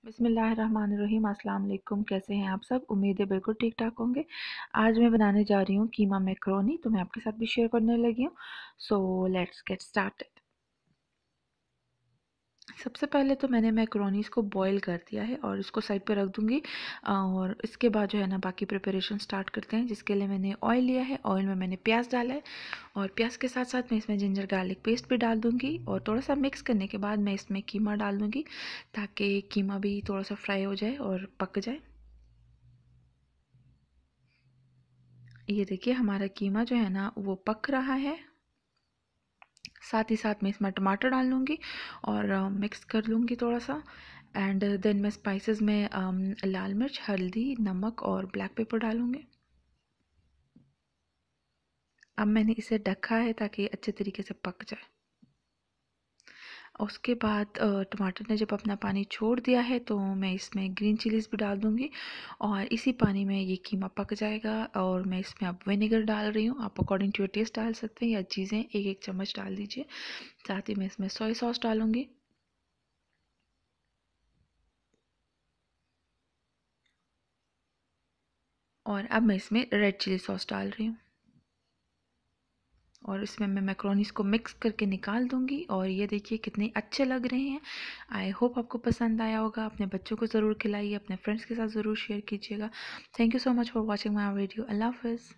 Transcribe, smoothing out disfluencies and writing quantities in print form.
बिस्मिल्लाहिर्रहमानिर्रहीम। अस्सलाम वालेकुम। कैसे हैं आप सब? उम्मीद है बिल्कुल ठीक ठाक होंगे। आज मैं बनाने जा रही हूँ कीमा मैक्रोनी, तो मैं आपके साथ भी शेयर करने लगी हूँ। So let's get started. सबसे पहले तो मैंने मैक्रोनीस को बॉईल कर दिया है और इसको साइड पे रख दूँगी। और इसके बाद जो है ना बाकी प्रिपरेशन स्टार्ट करते हैं, जिसके लिए मैंने ऑयल लिया है। ऑयल में मैंने प्याज डाला है और प्याज के साथ साथ मैं इसमें जिंजर गार्लिक पेस्ट भी डाल दूँगी और थोड़ा सा मिक्स करने के बाद मैं इसमें कीमा डाल दूँगी, ताकि कीमा भी थोड़ा सा फ्राई हो जाए और पक जाए। ये देखिए हमारा कीमा जो है ना वो पक रहा है। साथ ही साथ मैं इसमें टमाटर डाल लूँगी और मिक्स कर लूँगी थोड़ा सा। एंड देन मैं स्पाइसेस में लाल मिर्च, हल्दी, नमक और ब्लैक पेपर डालूँगी। अब मैंने इसे ढका है ताकि अच्छे तरीके से पक जाए। उसके बाद टमाटर ने जब अपना पानी छोड़ दिया है तो मैं इसमें ग्रीन चिलीज़ भी डाल दूँगी और इसी पानी में ये कीमा पक जाएगा। और मैं इसमें अब विनेगर डाल रही हूँ। आप अकॉर्डिंग टू योर टेस्ट डाल सकते हैं या चीज़ें एक एक चम्मच डाल दीजिए। साथ ही मैं इसमें सोया सॉस डालूँगी। और अब मैं इसमें रेड चिली सॉस डाल रही हूँ और इसमें मैं मैक्रोनीस को मिक्स करके निकाल दूंगी। और ये देखिए कितने अच्छे लग रहे हैं। आई होप आपको पसंद आया होगा। अपने बच्चों को ज़रूर खिलाइए, अपने फ्रेंड्स के साथ ज़रूर शेयर कीजिएगा। Thank you so much for watching my video. Allah हाफ़िज़।